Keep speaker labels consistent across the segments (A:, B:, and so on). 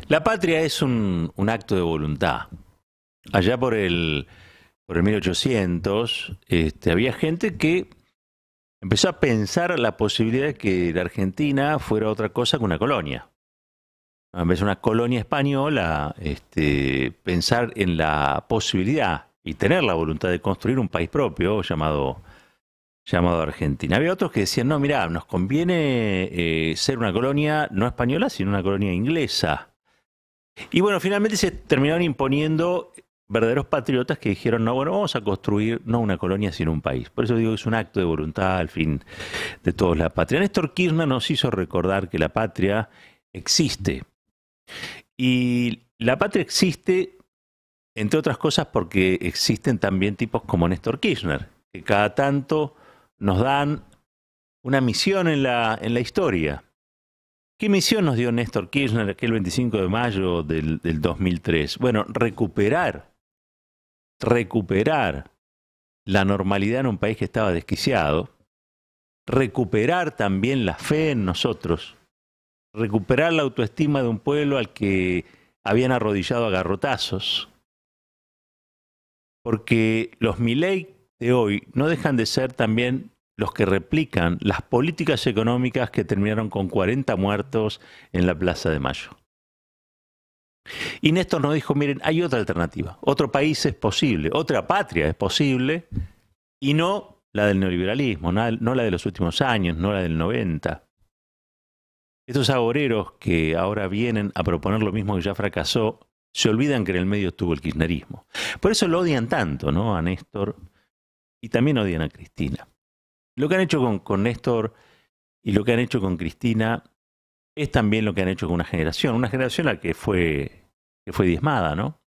A: La patria es un acto de voluntad. Allá por el 1800, había gente que empezó a pensar la posibilidad de que la Argentina fuera otra cosa que una colonia. En vez de una colonia española, pensar en la posibilidad y tener la voluntad de construir un país propio llamado Argentina. Había otros que decían, no, mira, nos conviene ser una colonia no española, sino una colonia inglesa. Y bueno, finalmente se terminaron imponiendo verdaderos patriotas que dijeron, no, bueno, vamos a construir no una colonia, sino un país. Por eso digo que es un acto de voluntad al fin de todos la patria. Néstor Kirchner nos hizo recordar que la patria existe. Y la patria existe, entre otras cosas, porque existen también tipos como Néstor Kirchner, que cada tanto nos dan una misión en la historia. ¿Qué misión nos dio Néstor Kirchner aquel 25 de mayo del 2003? Bueno, recuperar la normalidad en un país que estaba desquiciado, recuperar también la fe en nosotros, recuperar la autoestima de un pueblo al que habían arrodillado a garrotazos, porque los Milei de hoy no dejan de ser también los que replican las políticas económicas que terminaron con 40 muertos en la Plaza de Mayo. Y Néstor nos dijo, miren, hay otra alternativa, otro país es posible, otra patria es posible, y no la del neoliberalismo, no la de los últimos años, no la del 90. Estos agoreros que ahora vienen a proponer lo mismo que ya fracasó, se olvidan que en el medio estuvo el kirchnerismo. Por eso lo odian tanto, ¿no?, a Néstor, y también odian a Cristina. Lo que han hecho con Néstor y lo que han hecho con Cristina es también lo que han hecho con una generación a la que fue diezmada, ¿no?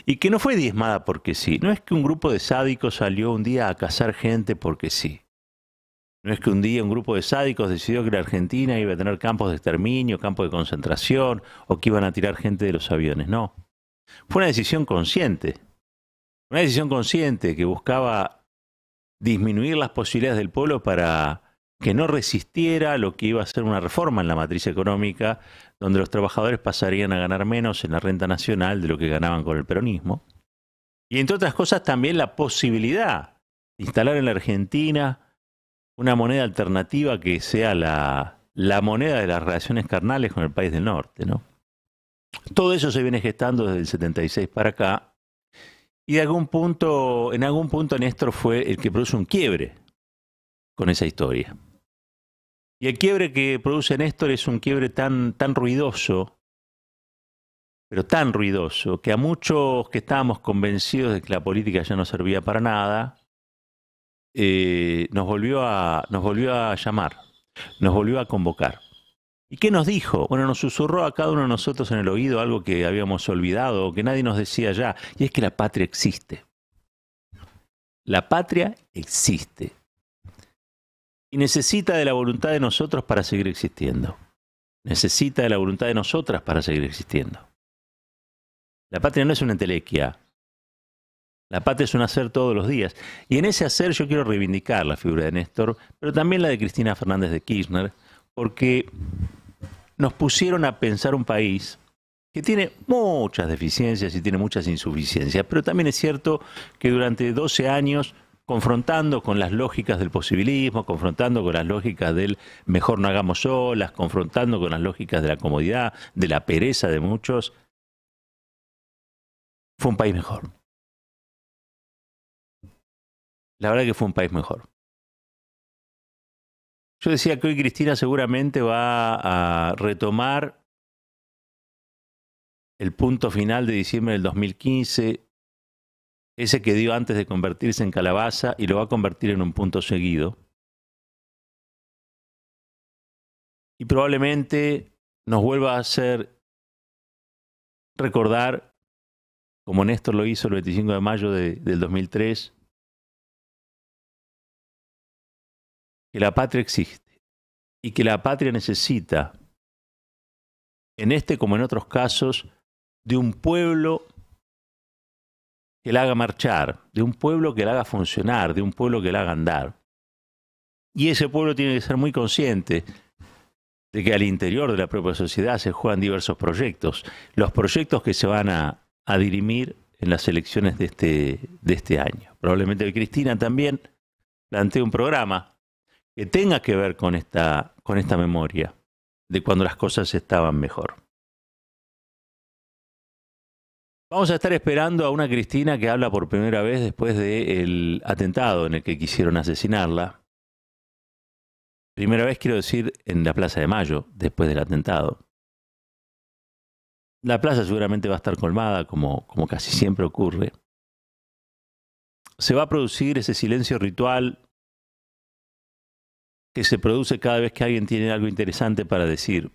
A: Y que no fue diezmada porque sí. No es que un grupo de sádicos salió un día a cazar gente porque sí. No es que un día un grupo de sádicos decidió que la Argentina iba a tener campos de exterminio, campos de concentración, o que iban a tirar gente de los aviones. No. Fue una decisión consciente. Una decisión consciente que buscaba disminuir las posibilidades del pueblo para que no resistiera lo que iba a ser una reforma en la matriz económica, donde los trabajadores pasarían a ganar menos en la renta nacional de lo que ganaban con el peronismo. Y entre otras cosas también la posibilidad de instalar en la Argentina una moneda alternativa que sea la moneda de las relaciones carnales con el país del norte, ¿no? Todo eso se viene gestando desde el 76 para acá. Y en algún punto Néstor fue el que produce un quiebre con esa historia. Y el quiebre que produce Néstor es un quiebre tan ruidoso, pero tan ruidoso, que a muchos que estábamos convencidos de que la política ya no servía para nada, nos volvió a llamar, nos volvió a convocar. ¿Y qué nos dijo? Bueno, nos susurró a cada uno de nosotros en el oído algo que habíamos olvidado o que nadie nos decía ya, y es que la patria existe. La patria existe. Y necesita de la voluntad de nosotros para seguir existiendo. Necesita de la voluntad de nosotras para seguir existiendo. La patria no es una entelequia. La patria es un hacer todos los días. Y en ese hacer yo quiero reivindicar la figura de Néstor, pero también la de Cristina Fernández de Kirchner, porque nos pusieron a pensar un país que tiene muchas deficiencias y tiene muchas insuficiencias, pero también es cierto que durante 12 años, confrontando con las lógicas del posibilismo, confrontando con las lógicas del mejor no hagamos solas, confrontando con las lógicas de la comodidad, de la pereza de muchos, fue un país mejor. La verdad que fue un país mejor. Yo decía que hoy Cristina seguramente va a retomar el punto final de diciembre del 2015, ese que dio antes de convertirse en calabaza, y lo va a convertir en un punto seguido. Y probablemente nos vuelva a hacer recordar, como Néstor lo hizo el 25 de mayo del 2003, que la patria existe y que la patria necesita, en este como en otros casos, de un pueblo que la haga marchar, de un pueblo que la haga funcionar, de un pueblo que la haga andar. Y ese pueblo tiene que ser muy consciente de que al interior de la propia sociedad se juegan diversos proyectos. Los proyectos que se van a dirimir en las elecciones de este año. Probablemente Cristina también plantee un programa que tenga que ver con esta memoria de cuando las cosas estaban mejor. Vamos a estar esperando a una Cristina que habla por primera vez después del atentado en el que quisieron asesinarla. Primera vez, quiero decir, en la Plaza de Mayo, después del atentado. La plaza seguramente va a estar colmada, como casi siempre ocurre. Se va a producir ese silencio ritual que se produce cada vez que alguien tiene algo interesante para decir.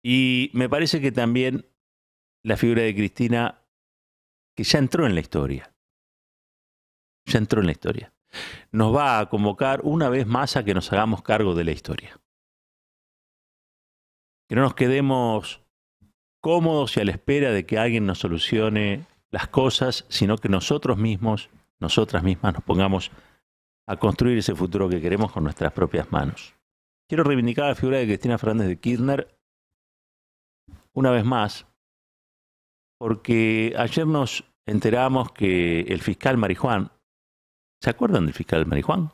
A: Y me parece que también la figura de Cristina, que ya entró en la historia, nos va a convocar una vez más a que nos hagamos cargo de la historia. Que no nos quedemos cómodos y a la espera de que alguien nos solucione las cosas, sino que nosotros mismos, nosotras mismas nos pongamos a construir ese futuro que queremos con nuestras propias manos. Quiero reivindicar la figura de Cristina Fernández de Kirchner una vez más, porque ayer nos enteramos que el fiscal Marijuán, ¿se acuerdan del fiscal Marijuán?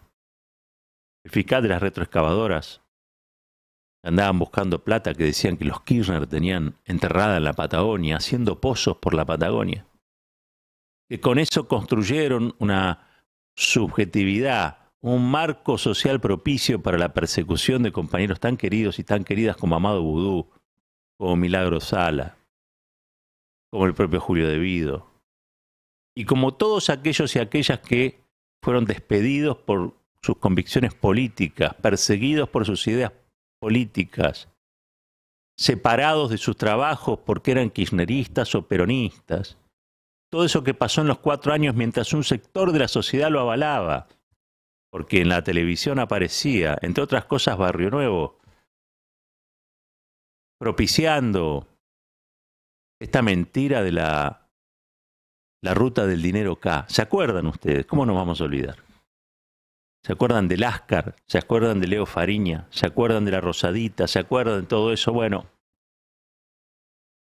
A: El fiscal de las retroexcavadoras, andaban buscando plata, que decían que los Kirchner tenían enterrada en la Patagonia, haciendo pozos por la Patagonia. Que con eso construyeron una subjetividad, un marco social propicio para la persecución de compañeros tan queridos y tan queridas como Amado Vudú, como Milagro Sala, como el propio Julio De Vido, y como todos aquellos y aquellas que fueron despedidos por sus convicciones políticas, perseguidos por sus ideas políticas, separados de sus trabajos porque eran kirchneristas o peronistas. Todo eso que pasó en los 4 años mientras un sector de la sociedad lo avalaba, porque en la televisión aparecía, entre otras cosas, Barrio Nuevo, propiciando esta mentira de la ruta del dinero K. ¿Se acuerdan ustedes? ¿Cómo nos vamos a olvidar? ¿Se acuerdan del Ascar? ¿Se acuerdan de Leo Fariña? ¿Se acuerdan de la Rosadita? ¿Se acuerdan de todo eso? Bueno,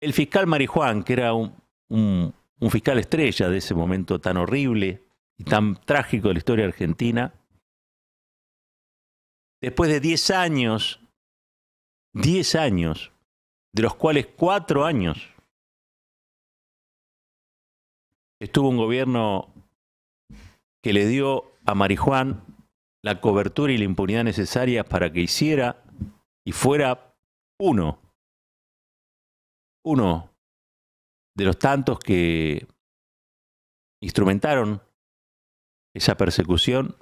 A: el fiscal Marijuán, que era un fiscal estrella de ese momento tan horrible y tan trágico de la historia argentina, después de 10 años, de los cuales 4 años estuvo un gobierno que le dio a Marijuán la cobertura y la impunidad necesarias para que hiciera y fuera uno de los tantos que instrumentaron esa persecución,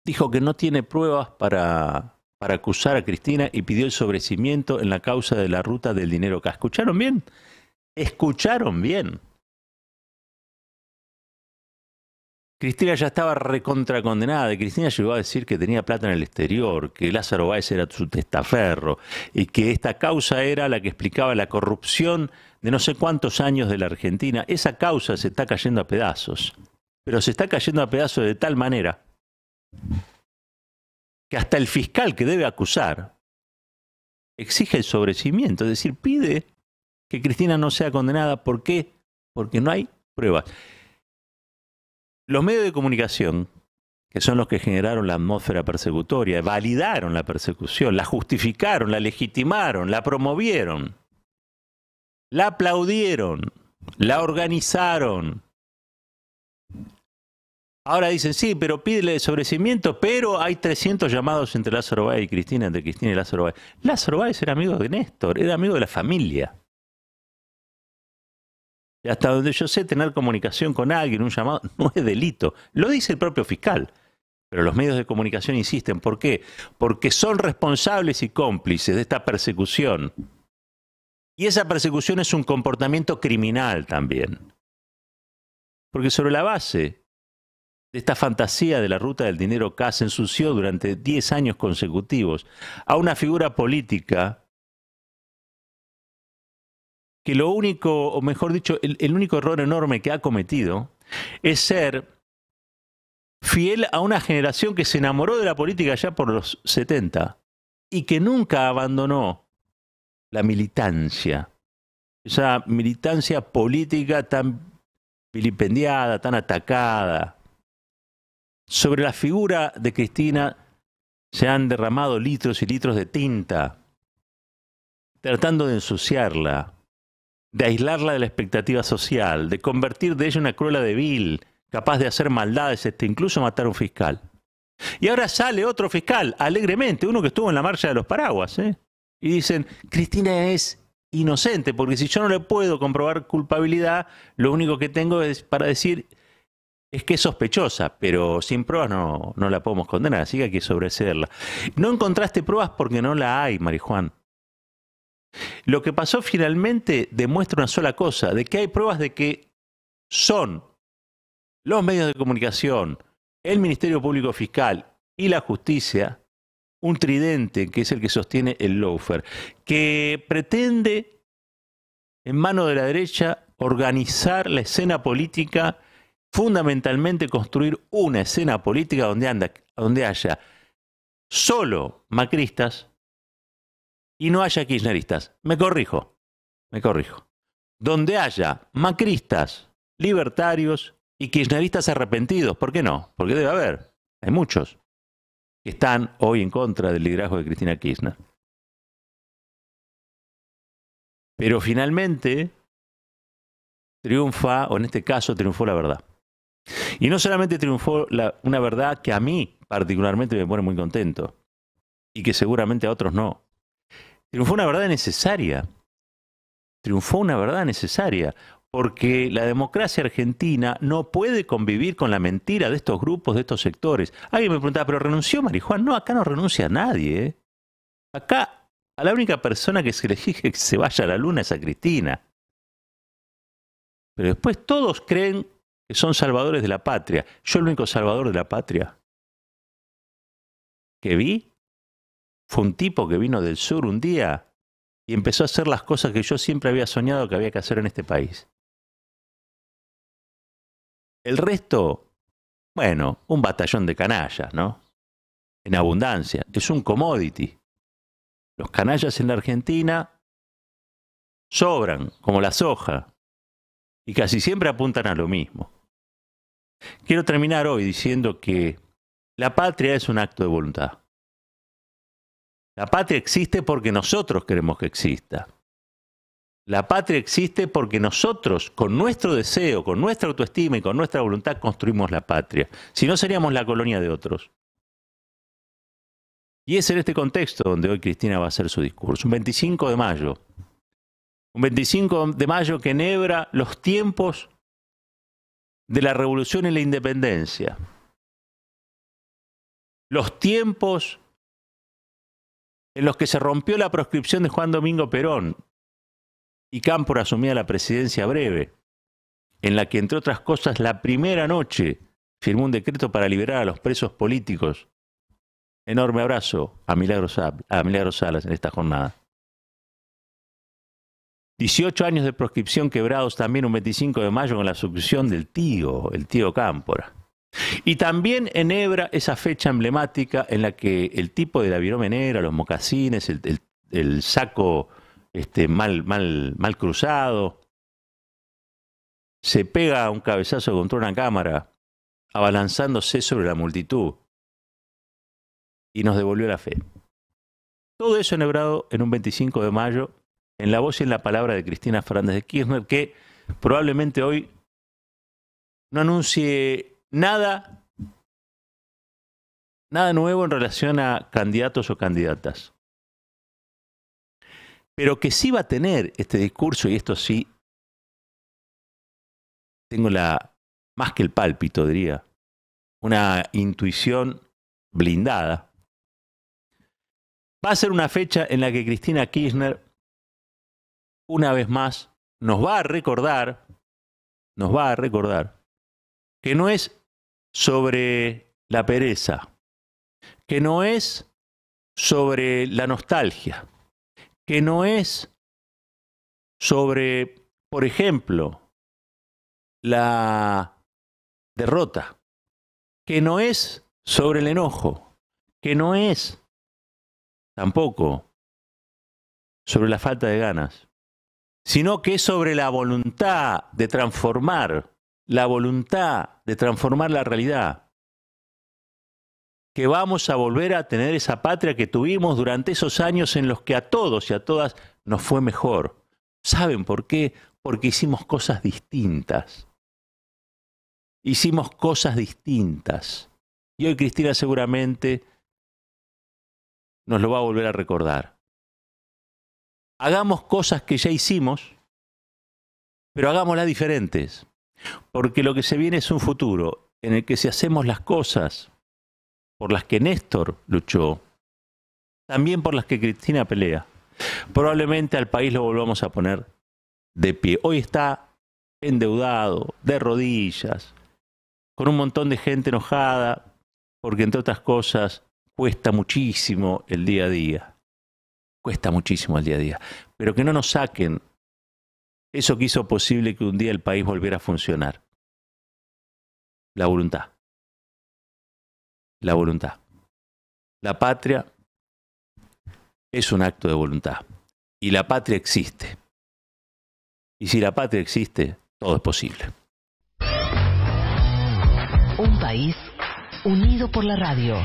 A: dijo que no tiene pruebas para acusar a Cristina y pidió el sobreseimiento en la causa de la ruta del dinero K. ¿Escucharon bien? ¿Escucharon bien? Cristina ya estaba recontracondenada. Cristina llegó a decir que tenía plata en el exterior, que Lázaro Báez era su testaferro y que esta causa era la que explicaba la corrupción de no sé cuántos años de la Argentina. Esa causa se está cayendo a pedazos, pero se está cayendo a pedazos de tal manera que hasta el fiscal que debe acusar exige el sobreseimiento, es decir, pide que Cristina no sea condenada. ¿Por qué? Porque no hay pruebas. Los medios de comunicación, que son los que generaron la atmósfera persecutoria, validaron la persecución, la justificaron, la legitimaron, la promovieron, la aplaudieron, la organizaron. Ahora dicen, sí, pero pídele el sobreseimiento, pero hay 300 llamados entre Lázaro Báez y Cristina, entre Cristina y Lázaro Báez. Lázaro Báez era amigo de Néstor, era amigo de la familia. Y hasta donde yo sé, tener comunicación con alguien, un llamado, no es delito. Lo dice el propio fiscal. Pero los medios de comunicación insisten. ¿Por qué? Porque son responsables y cómplices de esta persecución. Y esa persecución es un comportamiento criminal también. Porque sobre la base de esta fantasía de la ruta del dinero K se ensució durante 10 años consecutivos a una figura política que lo único, o mejor dicho, el único error enorme que ha cometido es ser fiel a una generación que se enamoró de la política ya por los 70 y que nunca abandonó la militancia, esa militancia política tan vilipendiada, tan atacada. Sobre la figura de Cristina se han derramado litros y litros de tinta, tratando de ensuciarla, de aislarla de la expectativa social, de convertir de ella una cruela de vil, capaz de hacer maldades, incluso matar a un fiscal. Y ahora sale otro fiscal, alegremente, uno que estuvo en la marcha de los paraguas, y dicen, Cristina es inocente, porque si yo no le puedo comprobar culpabilidad, lo único que tengo es para decir es que es sospechosa, pero sin pruebas no la podemos condenar, así que hay que sobreseerla. No encontraste pruebas porque no la hay, Marijuán. Lo que pasó finalmente demuestra una sola cosa, de que hay pruebas de que son los medios de comunicación, el Ministerio Público Fiscal y la justicia un tridente que es el que sostiene el lawfare, que pretende, en mano de la derecha, organizar la escena política, fundamentalmente construir una escena política donde haya solo macristas y no haya kirchneristas. Me corrijo. Donde haya macristas, libertarios y kirchneristas arrepentidos. ¿Por qué no? Porque debe haber. Hay muchos que están hoy en contra del liderazgo de Cristina Kirchner. Pero finalmente triunfa, o en este caso triunfó la verdad. Y no solamente triunfó una verdad que a mí particularmente me pone muy contento, y que seguramente a otros no. Triunfó una verdad necesaria. Triunfó una verdad necesaria. Porque la democracia argentina no puede convivir con la mentira de estos grupos, de estos sectores. Alguien me preguntaba, ¿pero renunció Marijuán? No, acá no renuncia nadie. Acá a la única persona que se le exige que se vaya a la luna es a Cristina. Pero después todos creen que son salvadores de la patria. Yo el único salvador de la patria que vi fue un tipo que vino del sur un día y empezó a hacer las cosas que yo siempre había soñado que había que hacer en este país. El resto, bueno, un batallón de canallas, ¿no? En abundancia. Es un commodity. Los canallas en la Argentina sobran, como la soja, y casi siempre apuntan a lo mismo. Quiero terminar hoy diciendo que la patria es un acto de voluntad. La patria existe porque nosotros queremos que exista. La patria existe porque nosotros, con nuestro deseo, con nuestra autoestima y con nuestra voluntad, construimos la patria. Si no, seríamos la colonia de otros. Y es en este contexto donde hoy Cristina va a hacer su discurso. Un 25 de mayo. Un 25 de mayo que enhebra los tiempos de la revolución y la independencia. Los tiempos en los que se rompió la proscripción de Juan Domingo Perón y Cámpora asumía la presidencia breve, en la que, entre otras cosas, la primera noche firmó un decreto para liberar a los presos políticos. Enorme abrazo a Milagros Salas en esta jornada. 18 años de proscripción quebrados también un 25 de mayo con la sucesión del tío, el tío Cámpora. Y también enhebra esa fecha emblemática en la que el tipo de la virome negra, los mocasines, el saco mal cruzado, se pega un cabezazo contra una cámara, abalanzándose sobre la multitud, y nos devolvió la fe. Todo eso enhebrado en un 25 de mayo, en la voz y en la palabra de Cristina Fernández de Kirchner, que probablemente hoy no anuncie nada nuevo en relación a candidatos o candidatas. Pero que sí va a tener este discurso, y esto sí, tengo más que el pálpito, diría, una intuición blindada. Va a ser una fecha en la que Cristina Kirchner, una vez más, nos va a recordar que no es sobre la pereza, que no es sobre la nostalgia, que no es sobre, por ejemplo, la derrota, que no es sobre el enojo, que no es tampoco sobre la falta de ganas, sino que es sobre la voluntad de transformar, la voluntad de transformar la realidad. Que vamos a volver a tener esa patria que tuvimos durante esos años en los que a todos y a todas nos fue mejor. ¿Saben por qué? Porque hicimos cosas distintas. Hicimos cosas distintas. Y hoy Cristina seguramente nos lo va a volver a recordar. Hagamos cosas que ya hicimos, pero hagámoslas diferentes. Porque lo que se viene es un futuro en el que si hacemos las cosas por las que Néstor luchó, también por las que Cristina pelea, probablemente al país lo volvamos a poner de pie. Hoy está endeudado, de rodillas, con un montón de gente enojada, porque entre otras cosas cuesta muchísimo el día a día. Cuesta muchísimo el día a día. Pero que no nos saquen eso que hizo posible que un día el país volviera a funcionar. La voluntad. La voluntad. La patria es un acto de voluntad. Y la patria existe. Y si la patria existe, todo es posible.
B: Un país unido por la radio.